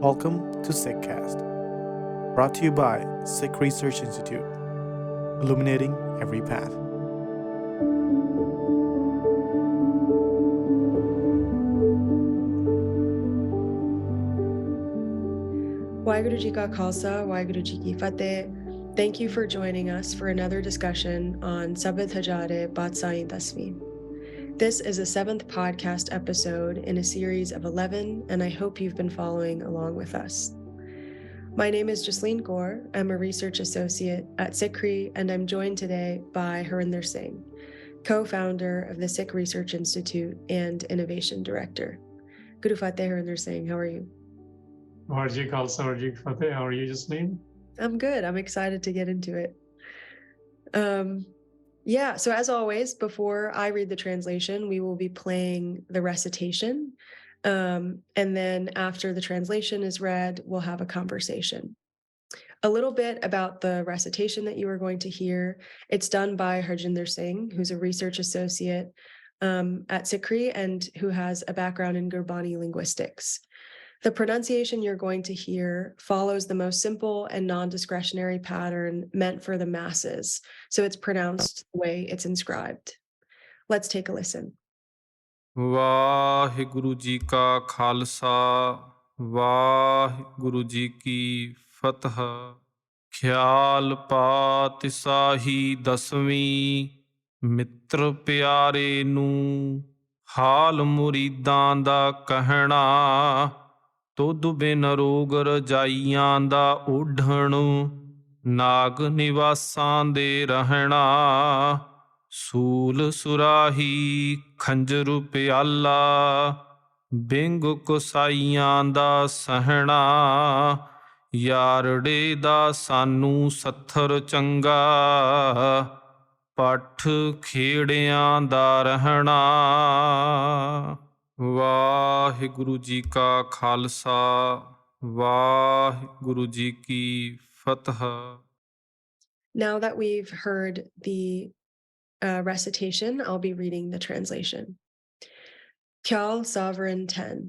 Welcome to SikhCast, brought to you by Sikh Research Institute, illuminating every path. Waheguru Ji Ka Khalsa, Waheguru Ji Ki Fateh. Thank you for joining us for another discussion on Sabad Hajare Patshahi Dasmi. This is the 7th podcast episode in a series of 11, and I hope you've been following along with us. My name is Jasleen Kaur. I'm a research associate at SikhRI, and I'm joined today by Harinder Singh, co-founder of the Sikh Research Institute and Innovation Director. Guru Fateh, Harinder Singh, how are you? Warji Khalsa, Warji Fateh. How are you, Jasleen? I'm good. I'm excited to get into it. So as always, before I read the translation, we will be playing the recitation. And then after the translation is read, we'll have a conversation. A little bit about the recitation that you are going to hear. It's done by Harinder Singh, who's a research associate at SikhRI and who has a background in Gurbani linguistics. The pronunciation you're going to hear follows the most simple and non-discretionary pattern meant for the masses, so it's pronounced the way it's inscribed. Let's take a listen. Waheguru ji ਕਾ ਖਾਲਸਾ ਵਾਹਿਗੁਰੂ ਜੀ ਕੀ ਫਤਿਹ। ਖਿਆਲ ਪਾਤਿਸਾਹੀ ਦਸਵੀਂ ਮਿੱਤਰ ਪਿਆਰੇ ਨੂੰ ਹਾਲ ਮੁਰੀਦਾਂ ਦਾ ਕਹਿਣਾ। ਤੁਧ ਬਿਨ ਰੋਗ ਰਜਾਈਆਂ ਦਾ ਓਢਣ ਨਾਗ ਨਿਵਾਸਾਂ ਦੇ ਰਹਿਣਾ। ਸੂਲ ਸੁਰਾਹੀ ਖੰਜਰ ਪਿਆਲਾ ਬਿੰਗ ਕੁਸਾਈਆਂ ਦਾ ਸਹਿਣਾ। ਯਾਰੜੇ ਦਾ ਸਾਨੂੰ ਸੱਥਰ ਚੰਗਾ ਪੱਠ ਖੇੜਿਆਂ ਦਾ ਰਹਿਣਾ। ਵਾਹਿਗੁਰੂ ਜੀ ਕਾ ਖਾਲਸਾ ਵਾਹਿਗੁਰੂ ਜੀ ਕੀ ਫਤਿਹ। Now that we've heard the recitation, I'll be reading the translation. Kyal Sovereign 10.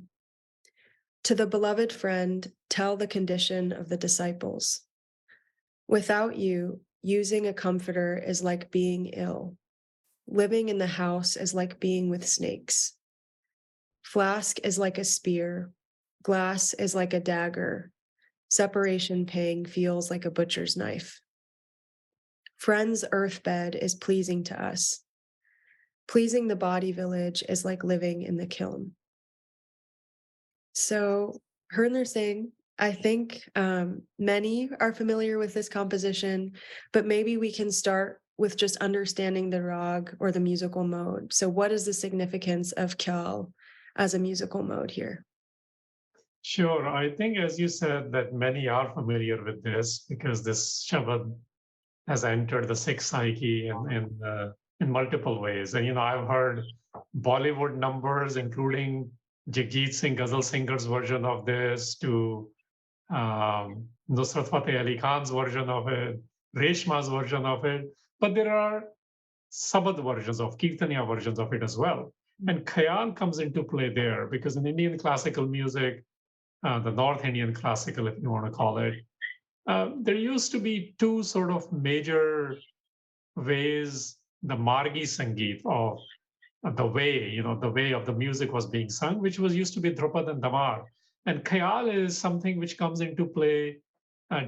To the beloved friend, tell the condition of the disciples. Without you, using a comforter is like being ill. Living in the house is like being with snakes. Flask is like a spear. Glass is like a dagger. Separation pang feels like a butcher's knife. Friend's earthbed is pleasing to us. Pleasing the body village is like living in the kiln. So, Harinder Singh, I think many are familiar with this composition, but maybe we can start with just understanding the rag or the musical mode. So what is the significance of kyal as a musical mode here? Sure. I think, as you said, that many are familiar with this because this Shabad has entered the Sikh psyche in multiple ways. And, I've heard Bollywood numbers, including Jagjit Singh Ghazal Singer's version of this, to Nusrat Fateh Ali Khan's version of it, Reshma's version of it. But there are Sabad versions of, Kirtaniya versions of it as well. And Khayal comes into play there because in Indian classical music, the North Indian classical, if you want to call it, there used to be two sort of major ways the Margi Sangeet of the way, the way of the music was being sung, which was used to be Drupad and Damar. And Khayal is something which comes into play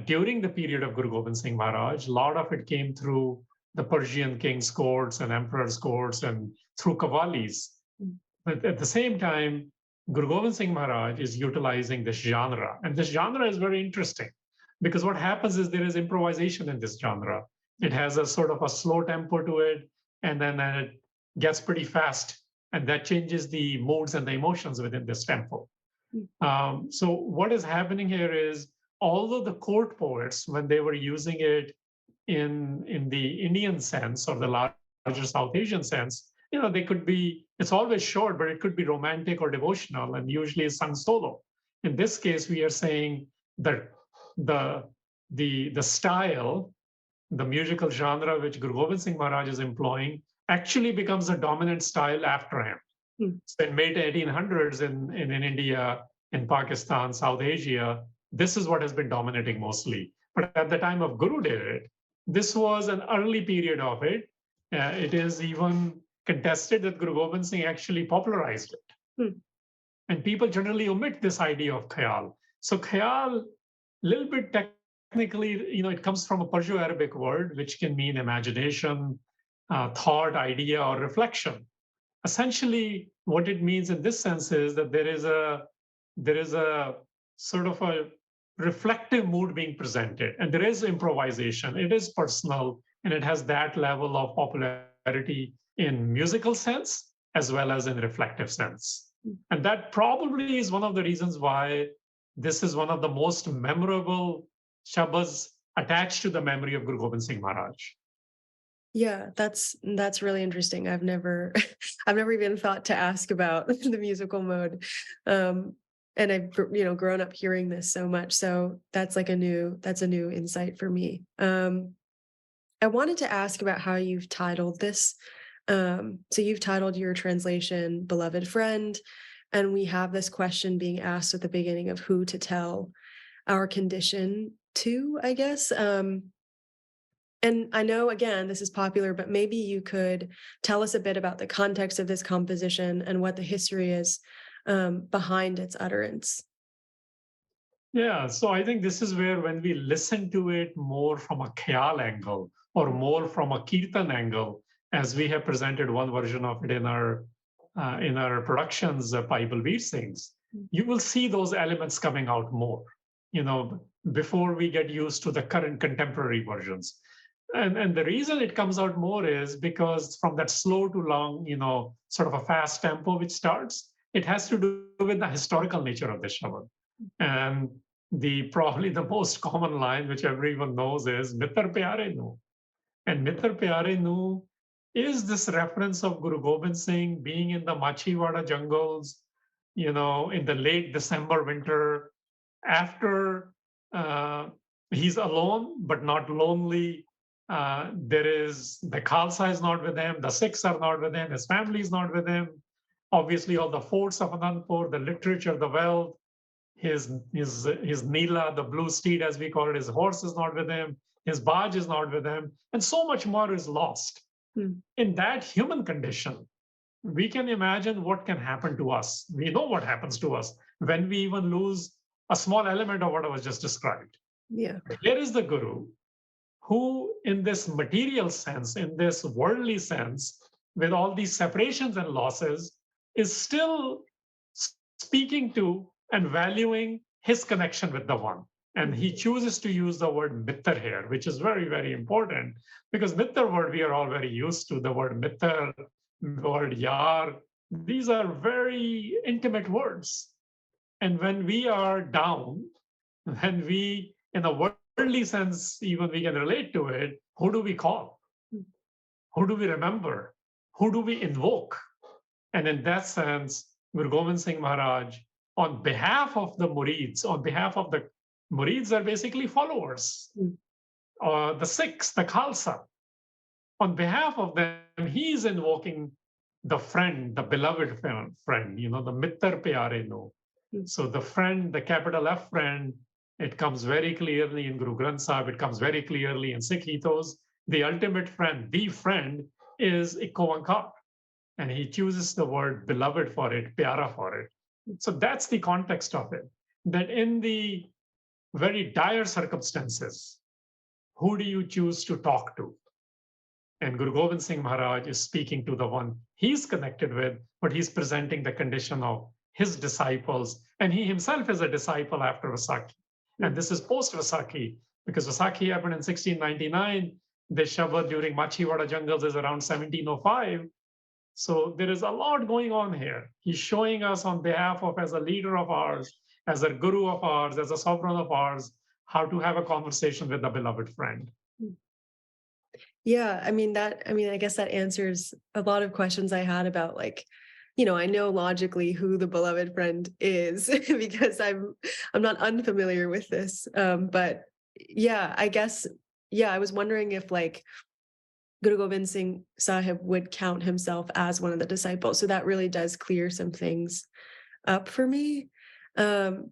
during the period of Guru Gobind Singh Maharaj. A lot of it came through the Persian king's courts and emperor's courts and through Qawwalis. But at the same time, Guru Gobind Singh Maharaj is utilizing this genre. And this genre is very interesting because what happens is there is improvisation in this genre. It has a sort of a slow tempo to it, and then it gets pretty fast, and that changes the moods and the emotions within this tempo. So what is happening here is, although the court poets, when they were using it in the Indian sense or the larger South Asian sense, they could be, it's always short, but it could be romantic or devotional, and usually it's sung solo. In this case, we are saying that the style, the musical genre which Guru Gobind Singh Maharaj is employing actually becomes a dominant style after him. So in mid 1800s in India, in Pakistan, South Asia, this is what has been dominating mostly. But at the time of Guru did it, this was an early period of it. It is even contested that Guru Gobind Singh actually popularized it. Hmm. And people generally omit this idea of khayal. So khayal, little bit technically, it comes from a Perso-Arabic word, which can mean imagination, thought, idea, or reflection. Essentially, what it means in this sense is that there is a sort of a reflective mood being presented, and there is improvisation. It is personal, and it has that level of popularity in musical sense as well as in reflective sense. And that probably is one of the reasons why this is one of the most memorable shabads attached to the memory of Guru Gobind Singh Maharaj. Yeah, that's really interesting. I've never I've never even thought to ask about the musical mode. And I've grown up hearing this so much. So that's a new insight for me. I wanted to ask about how you've titled this. So you've titled your translation Beloved Friend, and we have this question being asked at the beginning of who to tell our condition to, I guess. And I know, again, this is popular, but maybe you could tell us a bit about the context of this composition and what the history is behind its utterance. Yeah, so I think this is where when we listen to it more from a khayal angle or more from a kirtan angle, as we have presented one version of it in our productions, by Balbir Singh's, you will see those elements coming out more, before we get used to the current contemporary versions. And the reason it comes out more is because from that slow to long, sort of a fast tempo which starts, it has to do with the historical nature of the shabad. And probably the most common line, which everyone knows, is Mittar Pyare Nu. And Mittar Pyare Nu is this reference of Guru Gobind Singh being in the Machhiwara jungles, in the late December winter, after he's alone but not lonely. The Khalsa is not with him, the Sikhs are not with him, his family is not with him. Obviously, all the forts of Anandpur, the literature, the wealth, his Neela, the blue steed, as we call it, his horse is not with him, his barge is not with him, and so much more is lost. In that human condition, we can imagine what can happen to us. We know what happens to us when we even lose a small element of what I was just described. Yeah. Here is the Guru, who in this material sense, in this worldly sense, with all these separations and losses, is still speaking to and valuing his connection with the one. And he chooses to use the word mittar here, which is very, very important, because mittar word we are all very used to, the word mittar, the word yar. These are very intimate words. And when we are down, when we, in a worldly sense, even we can relate to it, who do we call? Who do we remember? Who do we invoke? And in that sense, Guru Gobind Singh Maharaj, on behalf of the Murids, Murids are basically followers, the Sikhs, the Khalsa. On behalf of them, he's invoking the friend, the beloved friend, the Mittar Pyare Nu. So the friend, the capital F friend, it comes very clearly in Guru Granth Sahib, it comes very clearly in Sikh ethos. The ultimate friend, the friend, is Ikko Onkar. And he chooses the word beloved for it, pyara for it. So that's the context of it. That in the very dire circumstances, who do you choose to talk to? And Guru Gobind Singh Maharaj is speaking to the one he's connected with, but he's presenting the condition of his disciples. And he himself is a disciple after Vaisakhi. And this is post-Vaisakhi, because Vaisakhi happened in 1699. The Shabad during Machhiwara jungles is around 1705. So there is a lot going on here. He's showing us on behalf of, as a leader of ours, as a guru of ours, as a sovereign of ours, how to have a conversation with a beloved friend. Yeah, I guess that answers a lot of questions I had about, I know logically who the beloved friend is because I'm not unfamiliar with this. But yeah, I guess, I was wondering if Guru Gobind Singh Sahib would count himself as one of the disciples. So that really does clear some things up for me. Um,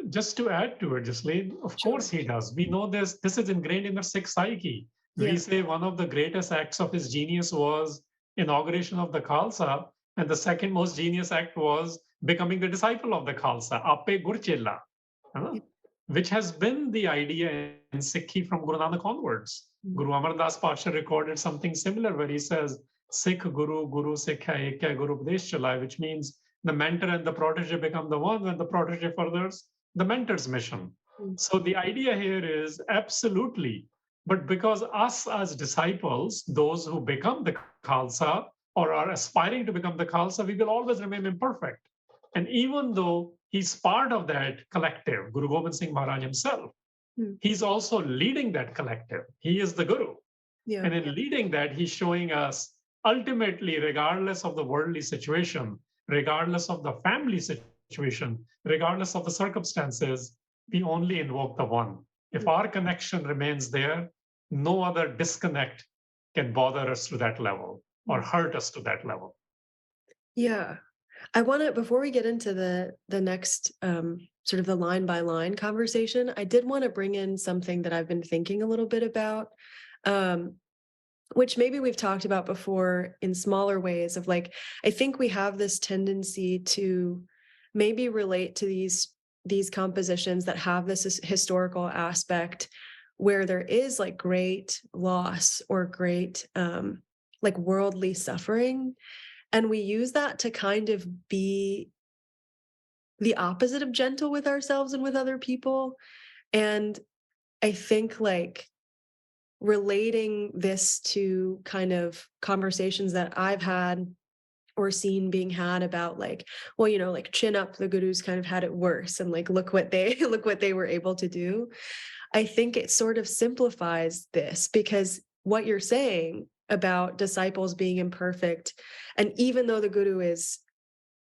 Just to add to it, Jasleen, of Sure. course he does. We know this. This is ingrained in the Sikh psyche. Yeah. We say one of the greatest acts of his genius was inauguration of the Khalsa, and the second most genius act was becoming the disciple of the Khalsa, Ape Gur Chela, which has been the idea in Sikhi from Guru Nanak onwards. Guru Amar Das Pasha recorded something similar where he says, Sikh Guru, Guru Sikh hai, Ek hai Guru Upadesh Chalai, which means the mentor and the protege become the one when the protege furthers the mentor's mission. So the idea here is absolutely, but because us as disciples, those who become the Khalsa or are aspiring to become the Khalsa, we will always remain imperfect. And even though he's part of that collective, Guru Gobind Singh Maharaj himself, he's also leading that collective. He is the Guru. Yeah. And in leading that, he's showing us ultimately, regardless of the worldly situation, regardless of the family situation, regardless of the circumstances, we only invoke the one. If our connection remains there, no other disconnect can bother us to that level or hurt us to that level. Yeah. I want to, before we get into the next sort of the line by line conversation, I did want to bring in something that I've been thinking a little bit about, which maybe we've talked about before in smaller ways of like, I think we have this tendency to maybe relate to these compositions that have this historical aspect where there is like great loss or great like worldly suffering. And we use that to kind of be the opposite of gentle with ourselves and with other people. And I think like relating this to kind of conversations that I've had or seen being had about like, well, you know, like chin up, the gurus kind of had it worse and like look what they were able to do. I think it sort of simplifies this because what you're saying about disciples being imperfect, and even though the guru is,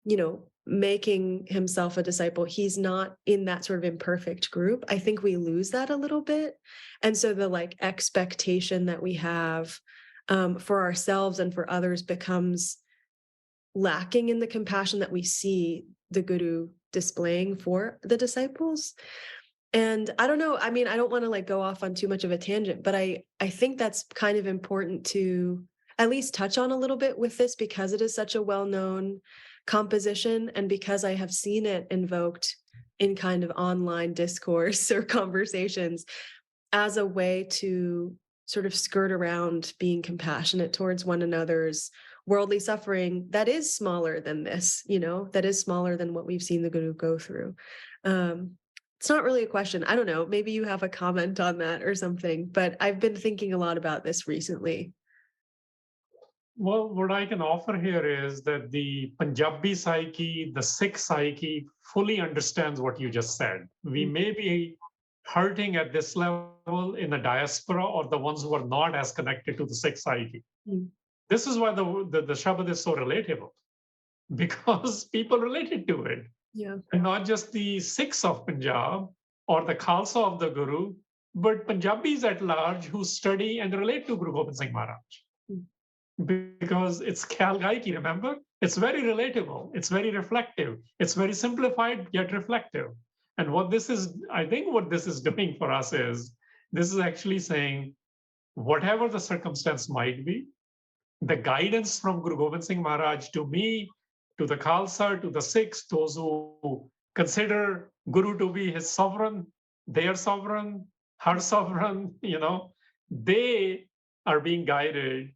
you know, making himself a disciple, he's not in that sort of imperfect group. I think we lose that a little bit. And so the like expectation that we have for ourselves and for others becomes lacking in the compassion that we see the guru displaying for the disciples. And I don't know, I mean, I don't want to like go off on too much of a tangent, but I think that's kind of important to at least touch on a little bit with this because it is such a well-known composition and because I have seen it invoked in kind of online discourse or conversations as a way to sort of skirt around being compassionate towards one another's worldly suffering that is smaller than this, you know, that is smaller than what we've seen the guru go through. It's not really a question. I don't know. Maybe you have a comment on that or something, but I've been thinking a lot about this recently. Well, what I can offer here is that the Punjabi psyche, the Sikh psyche fully understands what you just said. We may be hurting at this level in the diaspora or the ones who are not as connected to the Sikh psyche. This is why the Shabad is so relatable, because people related to it. Yeah. And not just the Sikhs of Punjab or the Khalsa of the Guru, but Punjabis at large who study and relate to Guru Gobind Singh Maharaj. Because it's Khyal Gaiki, remember? It's very relatable, it's very reflective, it's very simplified yet reflective. And what this is, I think what this is doing for us is, this is actually saying, whatever the circumstance might be, the guidance from Guru Gobind Singh Maharaj to me, to the Khalsa, to the Sikhs, those who consider Guru to be his sovereign, their sovereign, her sovereign, you know, they are being guided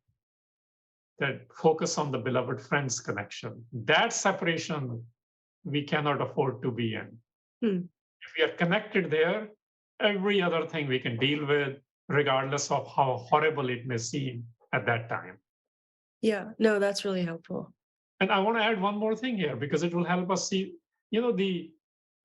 that focus on the beloved friends connection. That separation we cannot afford to be in. If we are connected there, every other thing we can deal with, regardless of how horrible it may seem at that time. Yeah, no, that's really helpful. And I want to add one more thing here because it will help us see, you know, the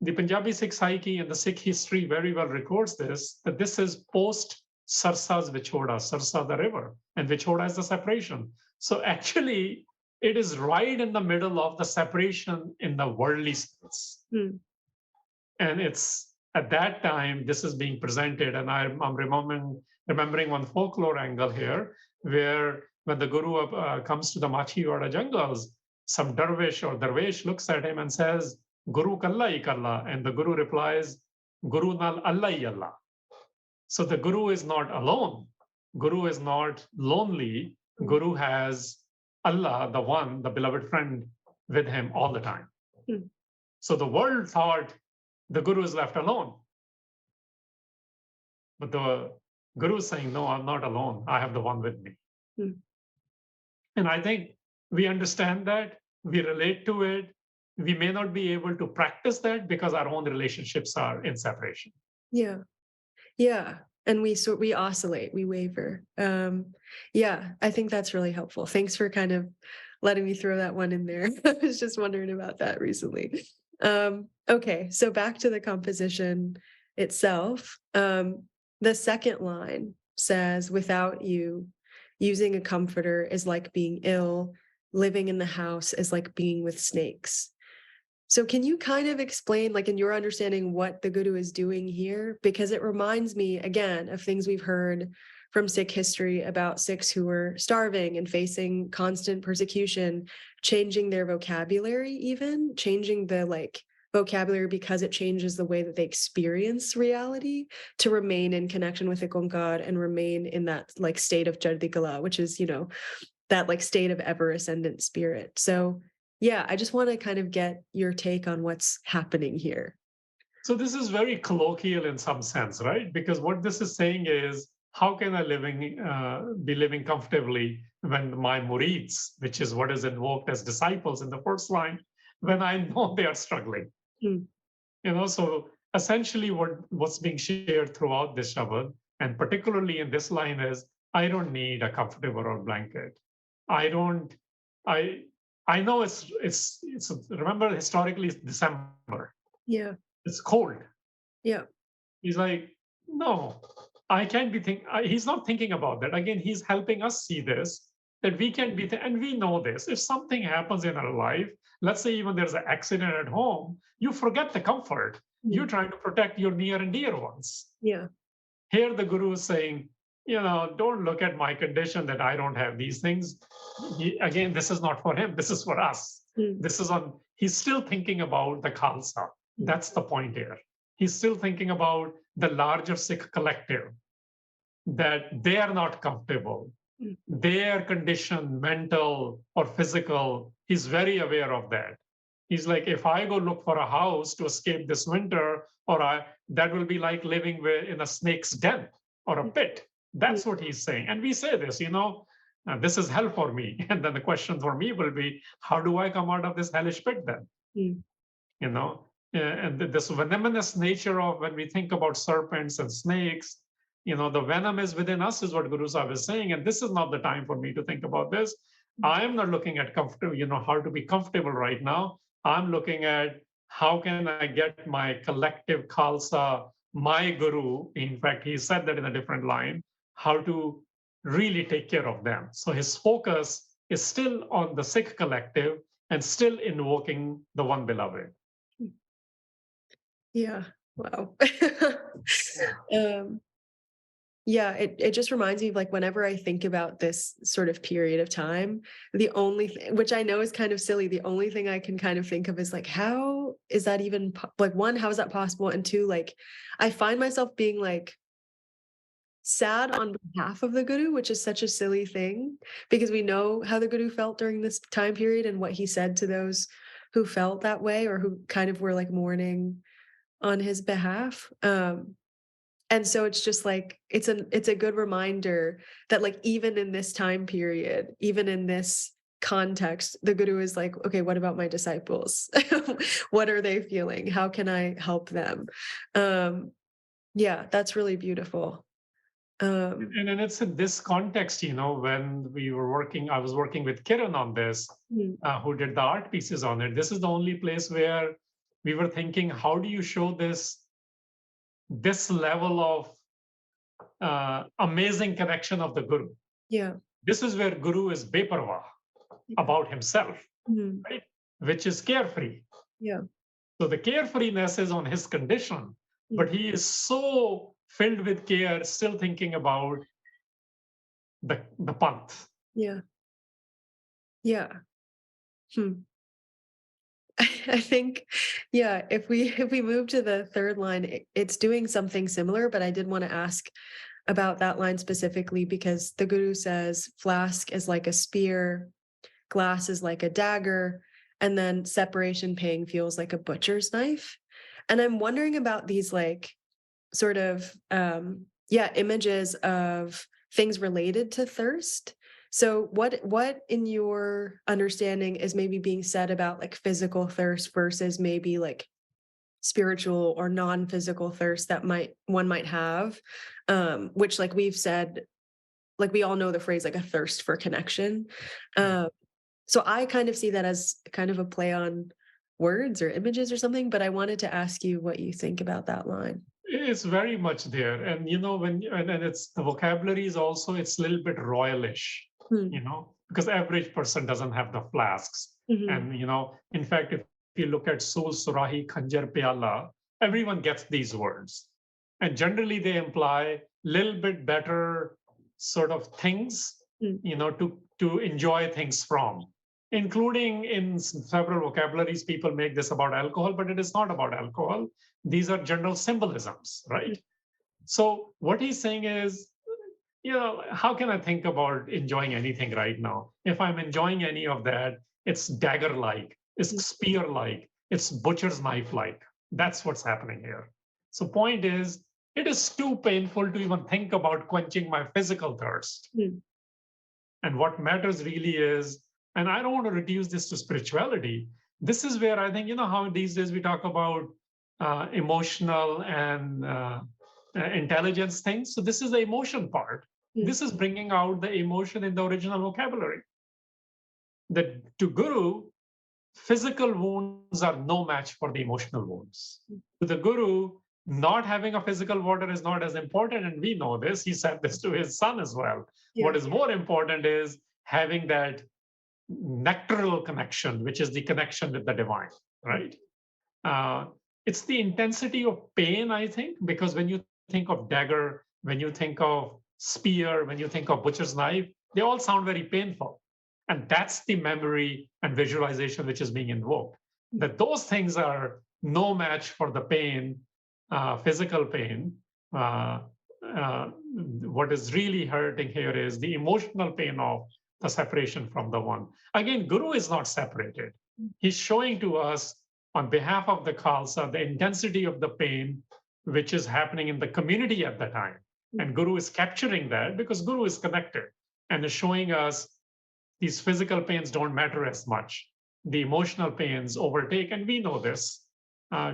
Punjabi Sikh psyche and the Sikh history very well records this, that this is post Sarsa's Vichoda, Sarsa the river, and Vichoda is the separation. So actually, it is right in the middle of the separation in the worldly sense. And it's at that time, this is being presented, and I'm remembering one folklore angle here, where when the Guru comes to the Machhiwara jungles, some dervish or darvish looks at him and says, Guru kalla hi kalla, and the Guru replies, Guru nal Allah hi Allah. So the Guru is not alone. Guru is not lonely. Guru has Allah, the one, the beloved friend, with him all the time. Hmm. So the world thought the Guru is left alone. But the Guru is saying, no, I'm not alone. I have the one with me. Hmm. And I think we understand that, we relate to it. We may not be able to practice that because our own relationships are in separation. Yeah. Yeah. And we oscillate, we waver. Yeah, I think that's really helpful. Thanks for kind of letting me throw that one in there. I was just wondering about that recently. Okay, so back to the composition itself. The second line says, without you, using a comforter is like being ill, living in the house is like being with snakes. So can you kind of explain, like in your understanding, what the Guru is doing here? Because it reminds me, again, of things we've heard from Sikh history about Sikhs who were starving and facing constant persecution, changing their vocabulary, even changing the vocabulary because it changes the way that they experience reality to remain in connection with Ikankar and remain in that state of Jardikala, which is, that state of ever ascendant spirit. So yeah, I just want to kind of get your take on what's happening here. So this is very colloquial in some sense, right? Because what this is saying is, how can I be living comfortably when my murids, which is what is invoked as disciples in the first line, when I know they are struggling? So essentially what's being shared throughout this Shabad, and particularly in this line, is I don't need a comfortable or blanket. I know it's remember, historically it's December. Yeah. It's cold. Yeah. He's like, no, I can't be he's not thinking about that. Again, he's helping us see this, that we can be, and we know this. If something happens in our life, let's say even there's an accident at home, you forget the comfort. You're trying to protect your near and dear ones. Yeah. Here the Guru is saying, don't look at my condition that I don't have these things. Again, this is not for him. This is for us. He's still thinking about the Khalsa. That's the point here. He's still thinking about the larger Sikh collective, that they are not comfortable. Their condition, mental or physical, he's very aware of that. He's like, if I go look for a house to escape this winter, that will be like living in a snake's den or a pit. That's what he's saying. And we say this, this is hell for me. And then the question for me will be, how do I come out of this hellish pit then? And this venomous nature of, when we think about serpents and snakes, the venom is within us, is what Guru Sahib is saying. And this is not the time for me to think about this. I am not looking at comfortable, how to be comfortable right now. I'm looking at how can I get my collective Khalsa, my Guru. In fact, he said that in a different line, how to really take care of them. So his focus is still on the Sikh collective and still invoking the one beloved. Yeah. Wow. Yeah, it just reminds me of whenever I think about this sort of period of time, the only thing, which I know is kind of silly, the only thing I can kind of think of is how is that even one, how is that possible? And two, I find myself being sad on behalf of the Guru, which is such a silly thing because we know how the Guru felt during this time period and what he said to those who felt that way or who kind of were mourning on his behalf. And so it's just it's a good reminder that even in this time period, even in this context, the Guru is okay, what about my disciples? What are they feeling? How can I help them? Yeah, that's really beautiful. And it's in this context, when I was working with Kiran on this, who did the art pieces on it. This is the only place where we were thinking, how do you show this level of amazing connection of the Guru? Yeah. This is where Guru is beparwa about himself, right? Which is carefree. Yeah. So the carefreeness is on his condition, but he is so filled with care, still thinking about the panth. Yeah. Yeah. I think, yeah, if we move to the third line, it's doing something similar, but I did want to ask about that line specifically because the Guru says flask is like a spear, glass is like a dagger, and then separation pain feels like a butcher's knife. And I'm wondering about these like sort of images of things related to thirst. So what in your understanding is maybe being said about like physical thirst versus maybe like spiritual or non-physical thirst that one might have, which like we've said, like we all know the phrase like a thirst for connection. So I kind of see that as kind of a play on words or images or something, but I wanted to ask you what you think about that line. It's very much there. And, you know, and it's the vocabulary is also, it's a little bit royalish, you know, because average person doesn't have the flasks. And, you know, in fact, if you look at Sul Surahi Khanjar Pyala, everyone gets these words. And generally they imply little bit better sort of things, you know, to enjoy things from, including in several vocabularies, people make this about alcohol, but it is not about alcohol. These are general symbolisms, right? So what he's saying is, you know, how can I think about enjoying anything right now? If I'm enjoying any of that, it's dagger-like, it's spear-like, it's butcher's knife-like. That's what's happening here. So point is, it is too painful to even think about quenching my physical thirst. And what matters really is, and I don't want to reduce this to spirituality. This is where I think, you know, how these days we talk about emotional and intelligence things. So this is the emotion part. This is bringing out the emotion in the original vocabulary. That to Guru, physical wounds are no match for the emotional wounds. To the Guru, not having a physical water is not as important, and we know this. He said this to his son as well. Yeah. What is more important is having that nectaral connection, which is the connection with the divine, right? It's the intensity of pain, I think, because when you think of dagger, when you think of spear, when you think of butcher's knife, they all sound very painful. And that's the memory and visualization which is being invoked. That those things are no match for the pain, physical pain. What is really hurting here is the emotional pain of the separation from the one. Again, Guru is not separated. He's showing to us on behalf of the Khalsa the intensity of the pain which is happening in the community at the time. And Guru is capturing that because Guru is connected and is showing us these physical pains don't matter as much. The emotional pains overtake, and we know this.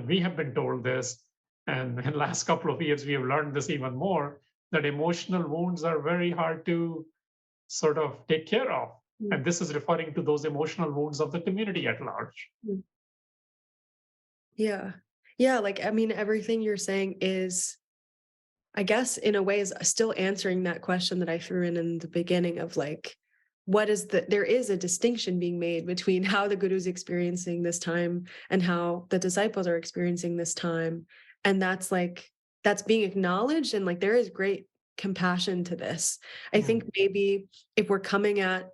We have been told this. And in the last couple of years, we have learned this even more, that emotional wounds are very hard to sort of take care of. And this is referring to those emotional wounds of the community at large. Yeah. Yeah. Like, I mean, everything you're saying is, I guess, in a way, is still answering that question that I threw in the beginning of like, there is a distinction being made between how the Guru is experiencing this time and how the disciples are experiencing this time. And that's being acknowledged. And like, there is great compassion to this. I think maybe if we're coming at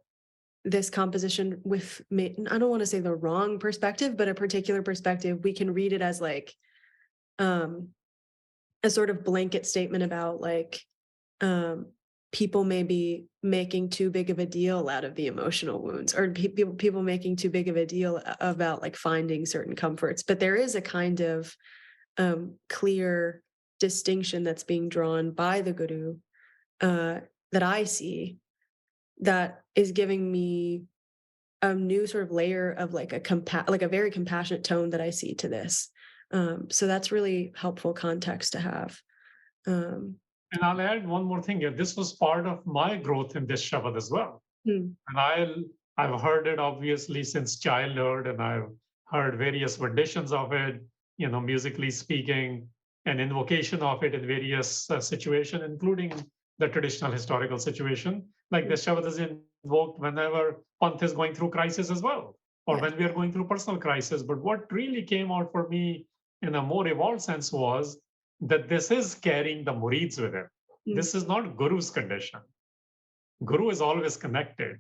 this composition with, I don't want to say the wrong perspective, but a particular perspective, we can read it as like a sort of blanket statement about like people may be making too big of a deal out of the emotional wounds, or people making too big of a deal about like finding certain comforts. But there is a kind of clear distinction that's being drawn by the Guru that I see, that is giving me a new sort of layer of like a very compassionate tone that I see to this. So that's really helpful context to have. And I'll add one more thing here. This was part of my growth in this Shabad as well. And I've heard it obviously since childhood, and I've heard various renditions of it, you know, musically speaking, and invocation of it in various situations, including the traditional historical situation. Like the Shabad is invoked whenever Panth is going through crisis as well, or when we are going through personal crisis. But what really came out for me in a more evolved sense was that this is carrying the murids with it. This is not Guru's condition. Guru is always connected.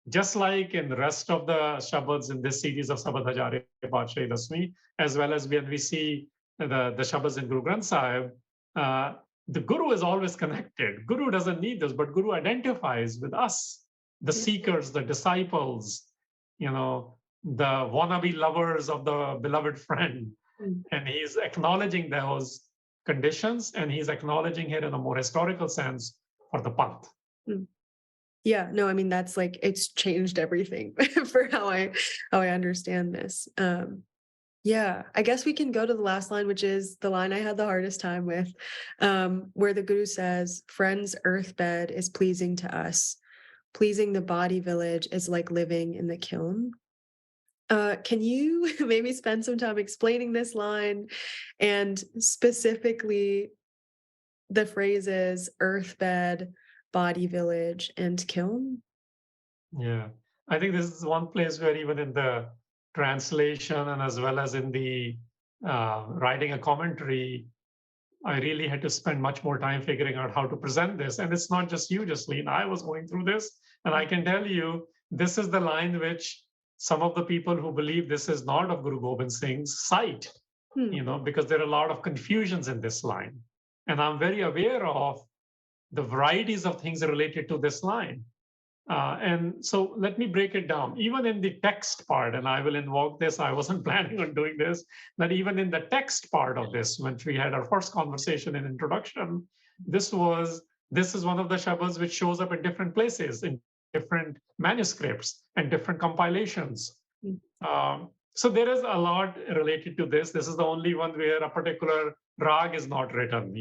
Just like in the rest of the Shabads in this series of Sabad Hajare Patshahi Dasmi, as well as when we see the Shabads in Guru Granth Sahib, the Guru is always connected. Guru doesn't need this, but Guru identifies with us, the seekers, the disciples, the wannabe lovers of the beloved friend. And he's acknowledging those conditions, and he's acknowledging it in a more historical sense for the Panth. Yeah, no, I mean, that's like, it's changed everything for how I understand this. Yeah, I guess we can go to the last line, which is the line I had the hardest time with, where the Guru says, "Friend's earthbed is pleasing to us. Pleasing the body village is like living in the kiln." Can you maybe spend some time explaining this line, and specifically the phrases earthbed, body village, and kiln? Yeah, I think this is one place where even in the translation and as well as in the writing a commentary, I really had to spend much more time figuring out how to present this. And it's not just you, Jasleen. I was going through this, and I can tell you, this is the line which some of the people who believe this is not of Guru Gobind Singh's cite, because there are a lot of confusions in this line. And I'm very aware of the varieties of things related to this line. And so let me break it down. Even in the text part, and I will invoke this, I wasn't planning on doing this, that even in the text part of this, when we had our first conversation in introduction, this is one of the Shabads which shows up in different places, in different manuscripts and different compilations. So there is a lot related to this. This is the only one where a particular rag is not written,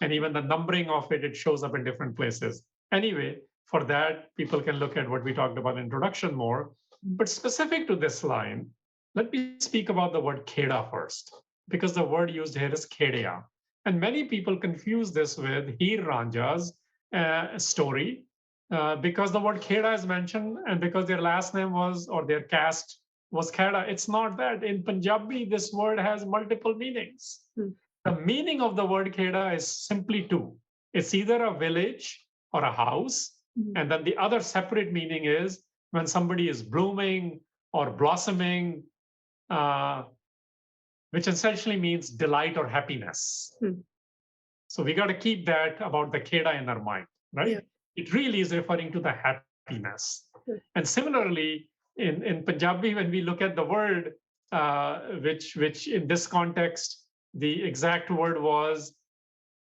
and even the numbering of it shows up in different places. Anyway, for that, people can look at what we talked about in introduction more. But specific to this line, let me speak about the word kheda first, because the word used here is khedia. And many people confuse this with Heer Ranja's story, because the word kheda is mentioned, and because their last name was, or their caste was kheda. It's not that. In Punjabi, this word has multiple meanings. The meaning of the word kheda is simply two. It's either a village or a house. And then the other separate meaning is when somebody is blooming or blossoming, which essentially means delight or happiness. So we got to keep that about the kheda in our mind, right? Yeah. It really is referring to the happiness. And similarly, in Punjabi, when we look at the word, which in this context, the exact word was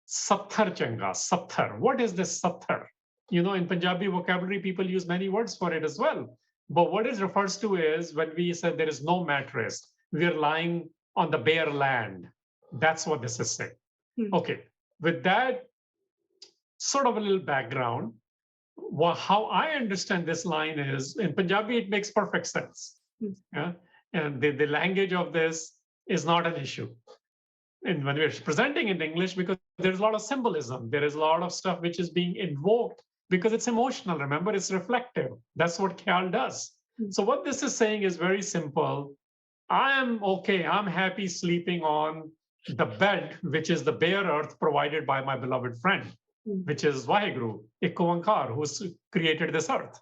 satthar changa, satthar. What is this satthar? In Punjabi vocabulary, people use many words for it as well. But what it refers to is when we said there is no mattress, we're lying on the bare land. That's what this is saying. Okay, with that sort of a little background, how I understand this line is, in Punjabi, it makes perfect sense. Yeah? And the language of this is not an issue. And when we're presenting in English, because there's a lot of symbolism, there is a lot of stuff which is being invoked because it's emotional. Remember, it's reflective. That's what Khyal does. So what this is saying is very simple. I am okay. I'm happy sleeping on the bed, which is the bare earth provided by my beloved friend, which is Vaheguru, Ikkovankar, who's created this earth.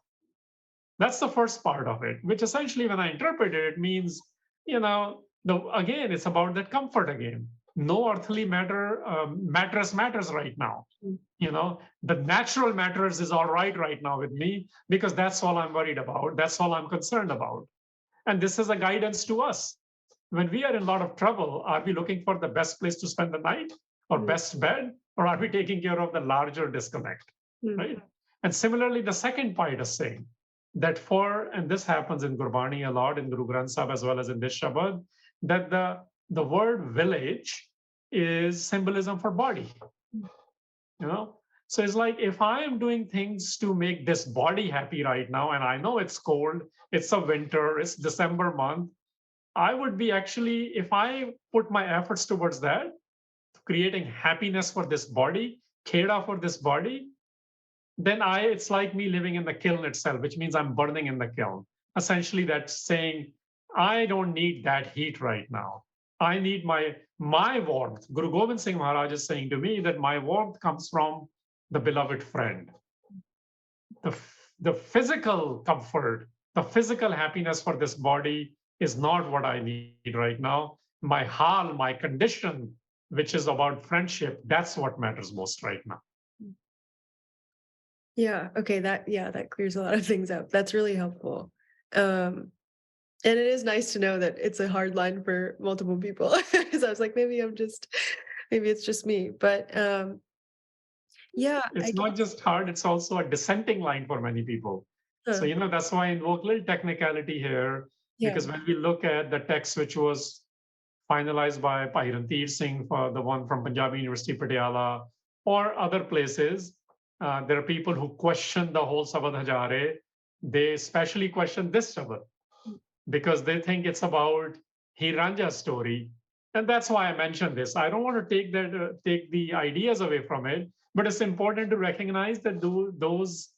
That's the first part of it, which essentially, when I interpret it, it means, again, it's about that comfort again. No earthly mattress matters right now. The natural matters is all right now with me, because that's all I'm worried about. That's all I'm concerned about. And this is a guidance to us. When we are in a lot of trouble, are we looking for the best place to spend the night or best bed, or are we taking care of the larger disconnect, right? And similarly, the second part is saying that and this happens in Gurbani a lot, in Guru Granth Sahib, as well as in this Shabad, that the word village is symbolism for body. So it's like, if I am doing things to make this body happy right now, and I know it's cold, it's a winter, it's December month, I would be actually, if I put my efforts towards that, creating happiness for this body, kheda for this body, then it's like me living in the kiln itself, which means I'm burning in the kiln. Essentially, that's saying, I don't need that heat right now. I need my warmth. Guru Gobind Singh Maharaj is saying to me that my warmth comes from the beloved friend. the physical comfort, the physical happiness for this body is not what I need right now. My hal, my condition, which is about friendship, that's what matters most right now. Yeah. Okay. That clears a lot of things up. That's really helpful. And it is nice to know that it's a hard line for multiple people. Because I was like, maybe it's just me. But yeah, I It's not just hard, it's also a dissenting line for many people. So, guess. that's why I invoke a little technicality here, Yeah. because when we look at the text which was finalized by Harinder Singh, for the one from Punjabi University, Patiala, or other places, there are people who question the whole Sabad Hajare. They especially question this Sabad because they think it's about Hiranja's story. And that's why I mentioned this. I don't want to take the ideas away from it, but it's important to recognize that those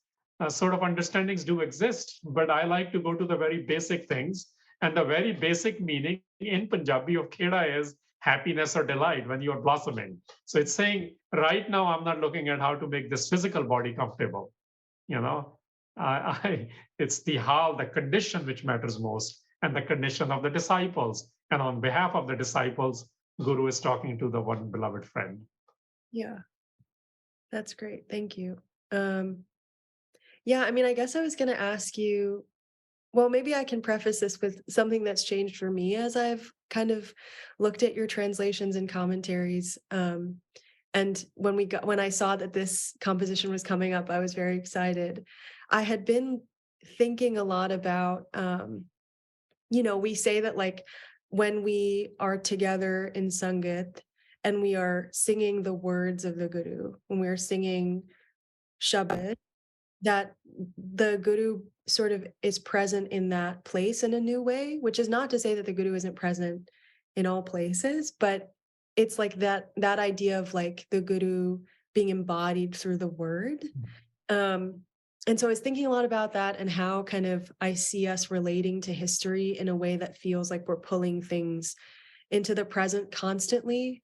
sort of understandings do exist. But I like to go to the very basic things. And the very basic meaning in Punjabi of kheda is happiness or delight when you are blossoming. So it's saying, right now, I'm not looking at how to make this physical body comfortable. You know, it's the how, the condition which matters most, and the condition of the disciples. And on behalf of the disciples, Guru is talking to the one beloved friend. Yeah. That's great. Thank you. Yeah, I mean, I guess I was going to ask you, well, maybe I can preface this with something that's changed for me as I've kind of looked at your translations and commentaries. And when I saw that this composition was coming up, I was very excited. I had been thinking a lot about, we say that like when we are together in Sangat and we are singing the words of the Guru, when we are singing Shabad, that the Guru sort of is present in that place in a new way, which is not to say that the Guru isn't present in all places, but it's like that idea of like the Guru being embodied through the word. And so I was thinking a lot about that and how kind of I see us relating to history in a way that feels like we're pulling things into the present constantly,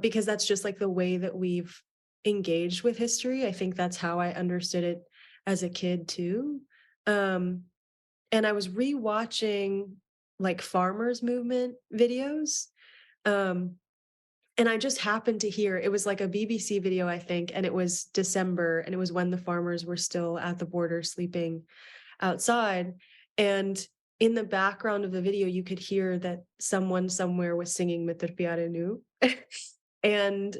because that's just like the way that we've engaged with history. I think that's how I understood it as a kid too. And I was rewatching like farmers movement videos. And I just happened to hear, it was like a BBC video, I think, and it was December, and it was when the farmers were still at the border sleeping outside. And in the background of the video, you could hear that someone somewhere was singing Mitar Pyare Nu. And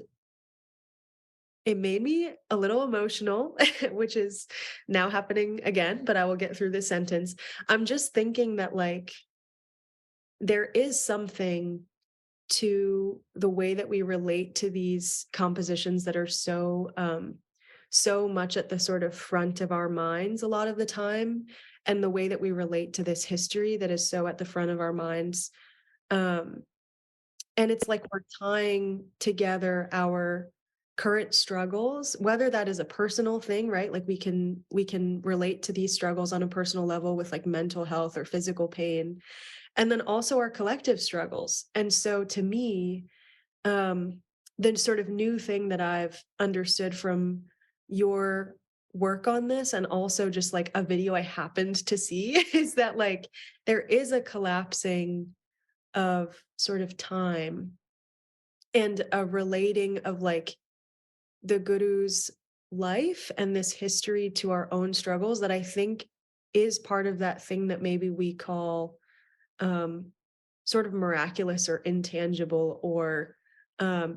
it made me a little emotional, which is now happening again, but I will get through this sentence. I'm just thinking that like there is something to the way that we relate to these compositions that are so much at the sort of front of our minds a lot of the time, and the way that we relate to this history that is so at the front of our minds. And it's like we're tying together our current struggles, whether that is a personal thing, right? Like we can relate to these struggles on a personal level with like mental health or physical pain, and then also our collective struggles. And so to me, the sort of new thing that I've understood from your work on this, and also just like a video I happened to see, is that like there is a collapsing of sort of time and a relating of like the Guru's life and this history to our own struggles that I think is part of that thing that maybe we call sort of miraculous or intangible, or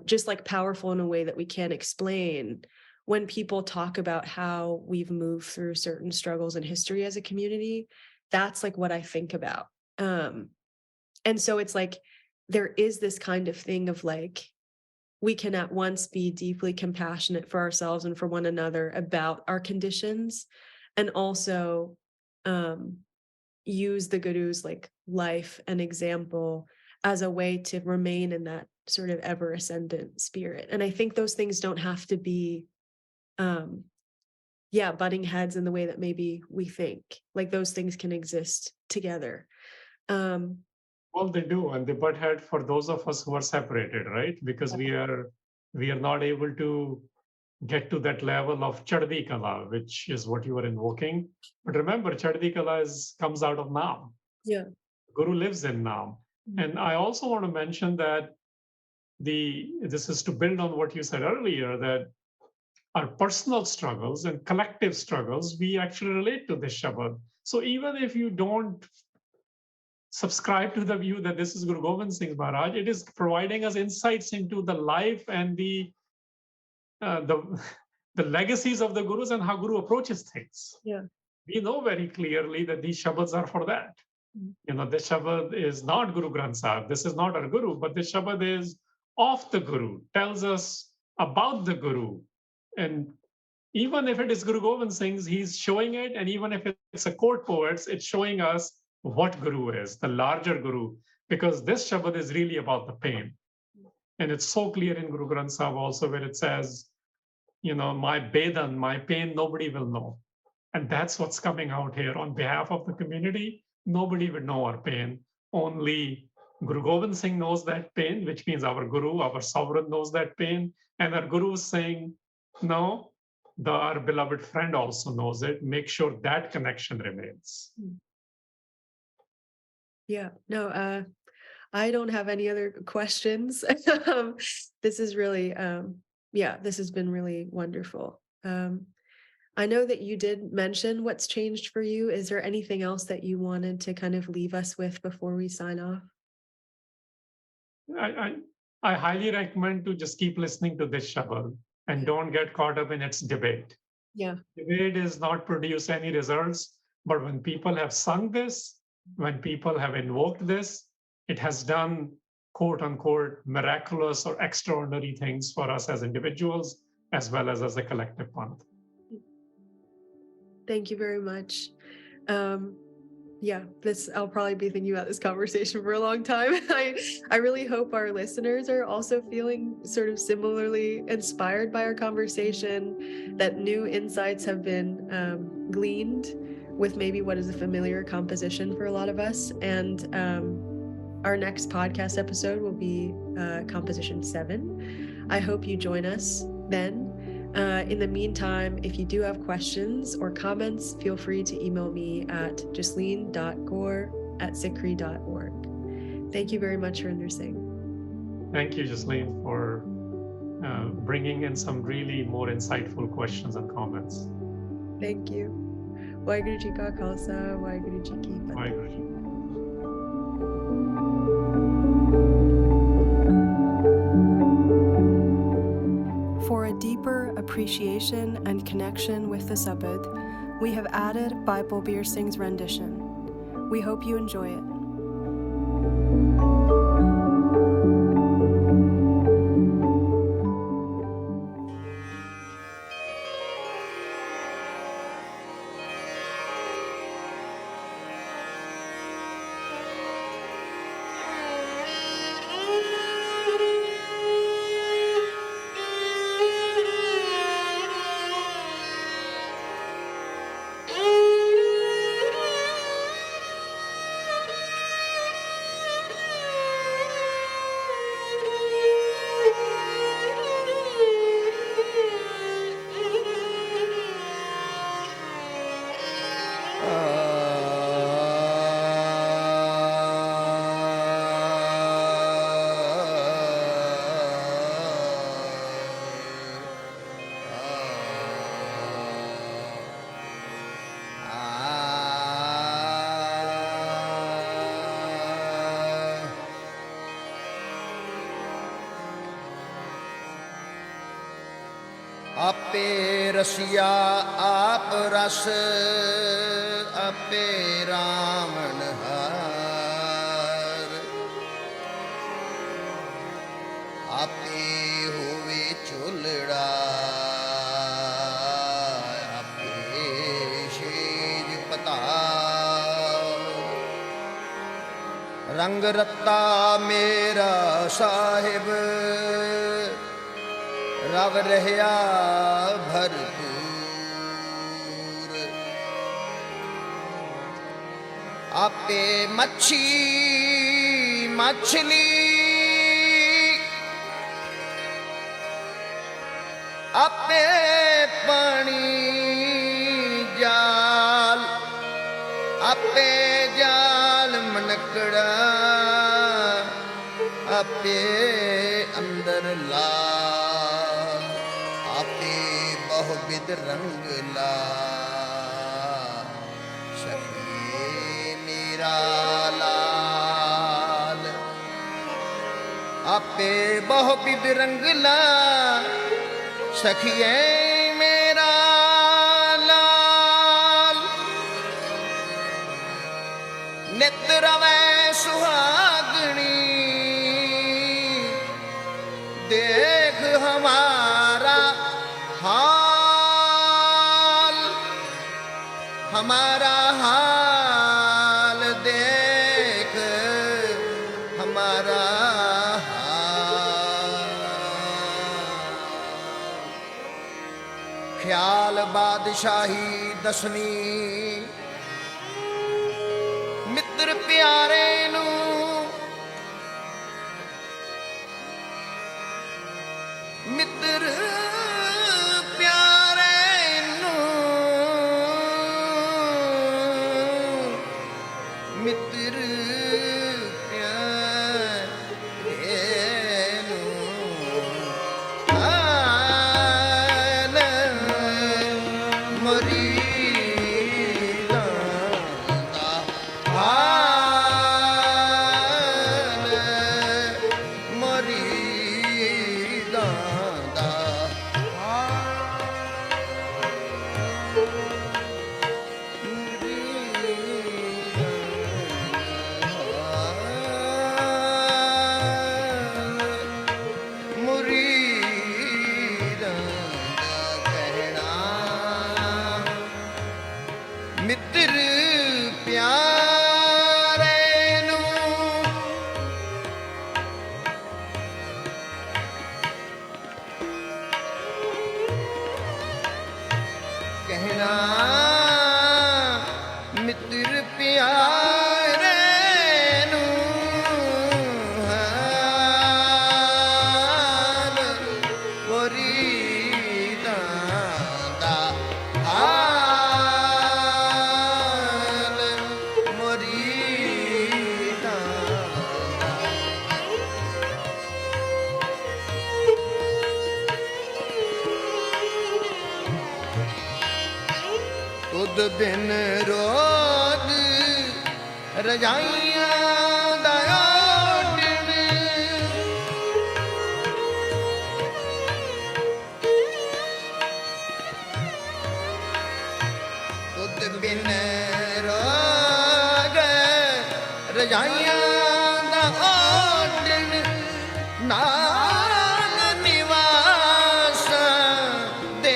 just like powerful in a way that we can't explain, when people talk about how we've moved through certain struggles in history as a community. That's like what I think about. And so it's like there is this kind of thing of like we can at once be deeply compassionate for ourselves and for one another about our conditions, and also use the Guru's like life and example as a way to remain in that sort of ever ascendant spirit. And I think those things don't have to be butting heads in the way that maybe we think. Like those things can exist together. Well, they do, and they butt head for those of us who are separated, right? Because we are not able to get to that level of Chaddi Kala, which is what you were invoking. But remember, Chaddi Kala comes out of Naam. Yeah. Guru lives in Naam. And I also want to mention that this is to build on what you said earlier, that our personal struggles and collective struggles, we actually relate to this Shabad. So even if you don't subscribe to the view that this is Guru Gobind Singh Maharaj, it is providing us insights into the life and the legacies of the Gurus and how Guru approaches things. Yeah. We know very clearly that these Shabads are for that. This Shabad is not Guru Granth Sahib. This is not our Guru, but this Shabad is of the Guru, tells us about the Guru. And even if it is Guru Gobind Singh's, he's showing it. And even if it's a court poets, it's showing us what Guru is, the larger Guru, because this Shabad is really about the pain. And it's so clear in Guru Granth Sahib also, where it says, my Bedan, my pain, nobody will know. And that's what's coming out here on behalf of the community. Nobody would know our pain. Only Guru Gobind Singh knows that pain, which means our Guru, our sovereign knows that pain. And our Guru is saying, no, our beloved friend also knows it. Make sure that connection remains. Yeah, no, I don't have any other questions. This is really, this has been really wonderful. I know that you did mention what's changed for you. Is there anything else that you wanted to kind of leave us with before we sign off? I highly recommend to just keep listening to this Shabad and don't get caught up in its debate. Yeah. Debate does not produce any results, but when people have sung this, when people have invoked this, it has done quote unquote miraculous or extraordinary things for us as individuals, as well as a collective panth. Thank you very much. I'll probably be thinking about this conversation for a long time. I really hope our listeners are also feeling sort of similarly inspired by our conversation, that new insights have been gleaned with maybe what is a familiar composition for a lot of us. And our next podcast episode will be composition 7. I hope you join us then. In the meantime, if you do have questions or comments, feel free to email me at jasleen.kaur@sikhri.org. Thank you very much, Harinder Singh. Thank you, Jasleen, for bringing in some really more insightful questions and comments. Thank you. Waheguru Ji Ka Khalsa, Waheguru Ji Ki Fateh. Waheguru Ji. For a deeper appreciation and connection with the Sabad, we have added Bible Beer Singh's rendition. We hope you enjoy it. आपे रसिया आप रस आपे रावण हार आपे होवे चुलड़ा आपे शेज पता रंग रत्ता मेरा साहिब रव रहया भरपूर आपे मच्छी मछली ਆਪੇ ਪਾਣੀ ਜਾਲ, ਆਪੇ ਜਾਲ ਮਨਕੜਾ, ਆਪੇ ਅੰਦਰ ਲਾ, ਆਪੇ ਬਹੁ ਬਿਦ ਰੰਗ ਲਾ, ਸਖੀ ਮੇਰਾ ਲਾਲ। ਆਪੇ ਬਹੁ ਬਿਦ ਰੰਗ ਲਾ, ਸਖੀਏ ਮੇਰਾ ਲਾਲ। ਨਿਤ ਰਵੈ ਸੁਹਾਗਣੀ, ਦੇਖ ਹਮਾਰਾ ਹਾਲ, ਹਮਾਰਾ ਹਾਲ ਦੇਖ, ਹਮਾਰਾ ख्याल बादशाही दसवीं। मित्र प्यारे नू मित्र प्यारे नू मित्र ਤੁਧ ਬਿਨ ਰੋਗ ਰਜਾਈਆਂ ਦਾ ਓਢਣ, ਤੁਧ ਬਿਨ ਰੋਗ ਰਜਾਈਆਂ ਦਾ ਓਢਣ, ਨਾਮ ਨਿਵਾਸ ਦੇ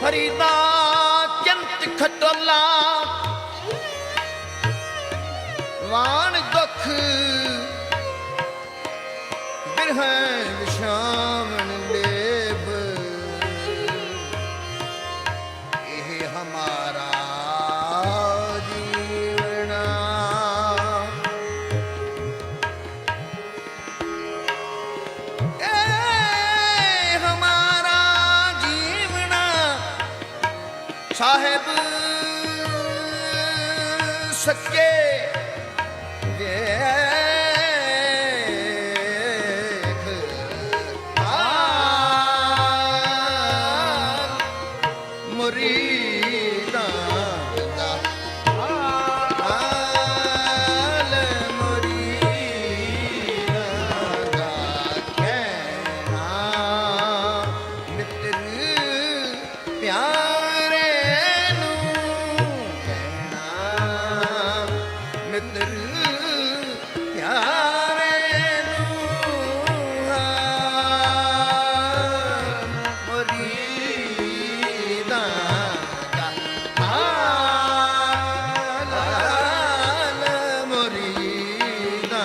ਹਰੀਦਾ ਚੰਤ ਖਟੋਲਾ ਵਾਣ ਦੁਖ ਬਿਰਹੈ ਵਿਸ਼ਾਵਣ ਲੇਬ, ਇਹ ਹਮਾਰਾ ਜੀਵਨਾ। ਸਾਹਿਬ ਸੱਕੇ ਵੇਖ ਹਾਲ ਮੁਰੀਦਾਂ ਦਾ ਹਾਲ ਮੁਰੀਦਾਂ ਦਾ ਕਹਿਣਾ ਮਿੱਤਰ ਪਿਆਰੇ ਨੂੰ ਕਹਿਣਾ ਮਿੱਤਰ ਪਿਆਰੇ ਨੂੰ ਮੁਰੀਦਾਂ ਦਾ ਹਾਲ ਮੁਰੀਦਾਂ ਦਾ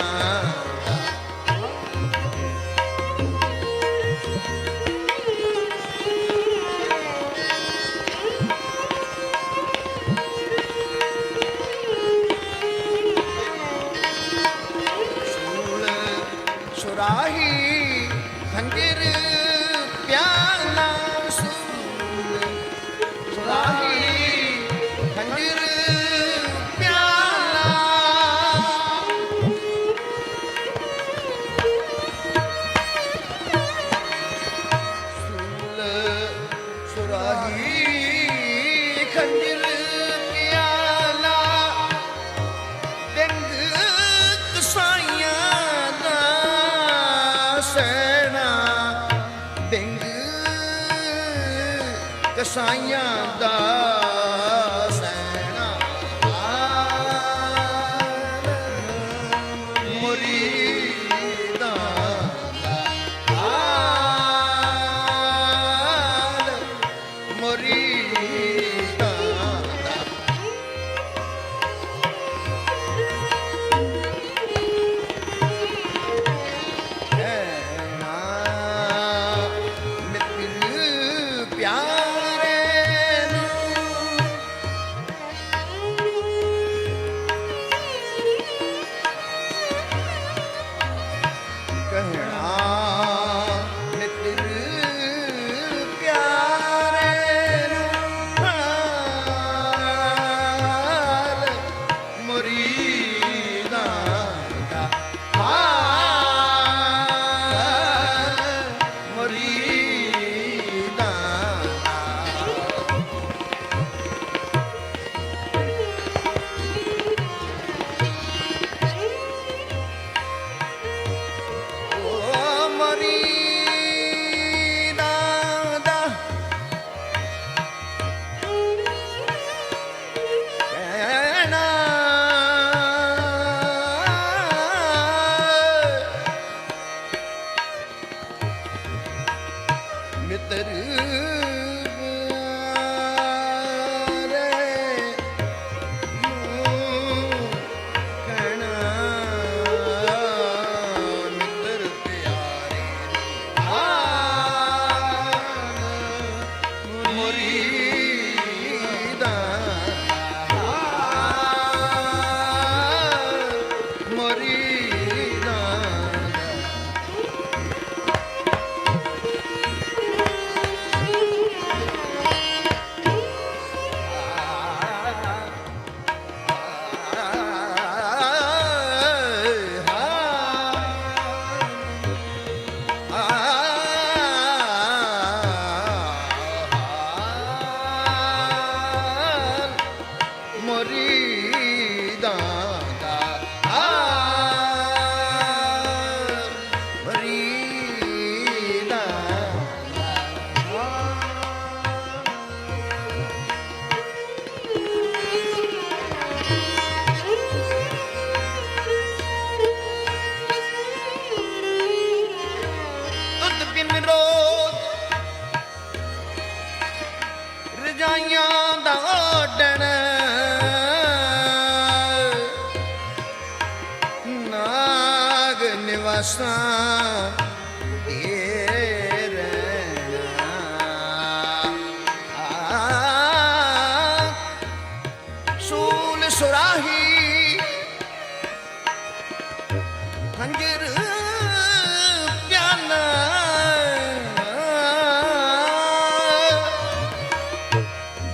ਸੂਲ ਸੁਰਾਹੀ ਖੰਜਰ ਪਿਆਲਾ ਸੂਲ ਸੁਰਾਹੀ ਖੰਜਰ ਪਿਆਲਾ ਸੂਲ ਸੁਰਾਹੀ ਖੰਜਰ ਪਿਆਲਾ ਡੰਗ ਕਸਾਈਆਂ ਦਾ ਸੈਨਾ ਡੰਗ ਕਸਾਈਆਂ ਦਾ ਸੈਨਾ ਮੁਰੀਦਾਂ ਦਾ ਹਾਲ ਮੁਰੀਦਾਂ ਦਾ ਕਹਿਣਾ ਮਿੱਤਰ ਪਿਆਰੇ ਨੂੰ ਕਹਿਣਾ ਮਿੱਤਰ ਪਿਆਰੇ ਨੂੰ ਹਾਲ ਮੁਰੀਦਾਂ ਦਾ ਹਾਲ ਮੁਰੀਦਾਂ ਦਾ ਓ ਮੁਰੀਦਾਂ ਦਾ ਕਹਿਣਾ ਮਿੱਤਰ ਪਿਆਰੇ ਨੂੰ ਕਹਿਣਾ ਮਿੱਤਰ ਪਿਆਰੇ ਨੂੰ ਹਾਲ ਮੁਰੀਦਾਂ ਦਾ ਹਾਲ ਮੁਰੀਦਾਂ ਦਾ ਮੁਰੀਦਾਂ ਦਾ ਹਾਲ ਮੁਰੀਦਾਂ ਤੁਧ ਬਿਨ ਰੋਜ਼ ਰਜਾਈਆਂ ਦਾ ਓਡਣ ਨਾਗ ਨਿਵਾਸਾਂ ਦੇ ਰਹਿਣਾ ਸੂਲ ਸੁਰਾਹੀ ਖੰਜਰ ਪਿਆਲਾ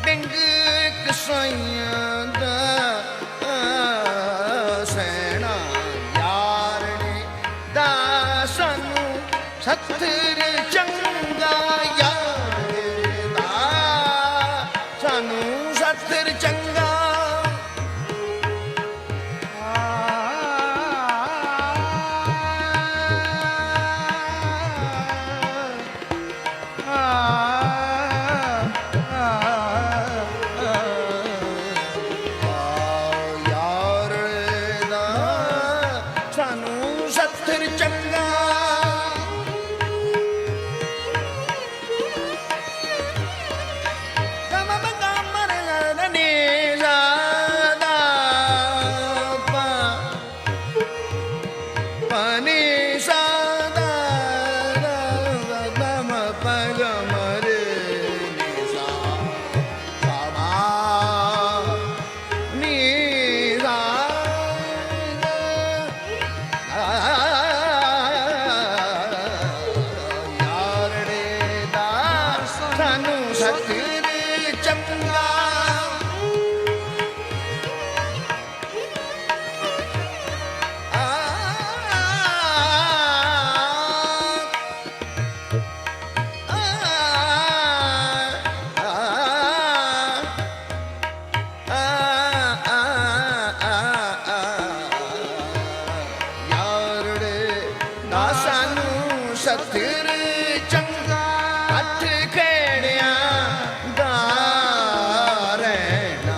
ਡੰਗ ਕਸਾਈਆਂ ਦਾ ਚੰਗਾ ਯਾਰ ਦਾ ਸਾਨੂੰ ਸਤਿਰ ਚੰਗਾ ਯਾਰ ਦਾ ਸਾਨੂੰ ਸਤਿਰ ਚੰਗਾ ਗਮ ਗਮ ਮਰ ਨੇ ਜਾਦਾ ਪਾ ਪਾਣੀ ਸਾਦਾ ਗਮ ਪਗ ਮਰ ਨੇ ਸਾ ਸਾਮਾ ਨੀ ਰਾ ਯਾਰ ਰੇ ਦਾ ਸਾਨੂੰ ਸਤਿਰ ਚੰਗਾ ਯਾਰ ਰੇ ਦਾ ਸਾਨੂੰ ਸਤਿਰ ਚੰਗਾ ਹੱਥ ਖੇੜਿਆਂ ਦਾ ਰਹਿਣਾ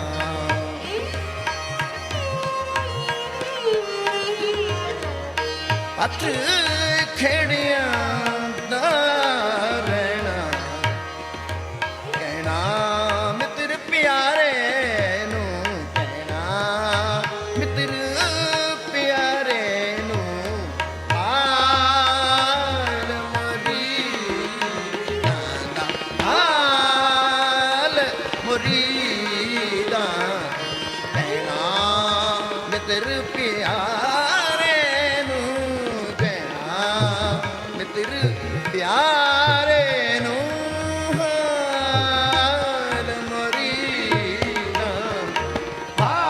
ਹੱਥ ਖੇੜਿਆਂ ਦਾ ਰਹਿਣਾ ਕਹਿਣਾ ਮਿੱਤਰ ਪਿਆਰੇ ਨੂੰ ਕਹਿਣਾ ਮਿੱਤਰ ਪਿਆਰੇ ਨੂੰ ਹਾਲ ਮੁਰੀਦਾਂ ਦਾ ਹਾਲ ਮੁਰੀਦਾਂ ਕਹਿਣਾ ਮਿੱਤਰ ਪਿਆਰੇ ਨੂੰ ਕਹਿਣਾ ਮਿੱਤਰ ਪਿਆਰੇ ਨੂੰ ਹਾਲ ਮੁਰੀਦਾਂ ਹਾਲ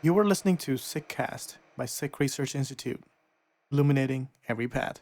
You were listening to SikhCast by Sikh Research Institute, illuminating every path.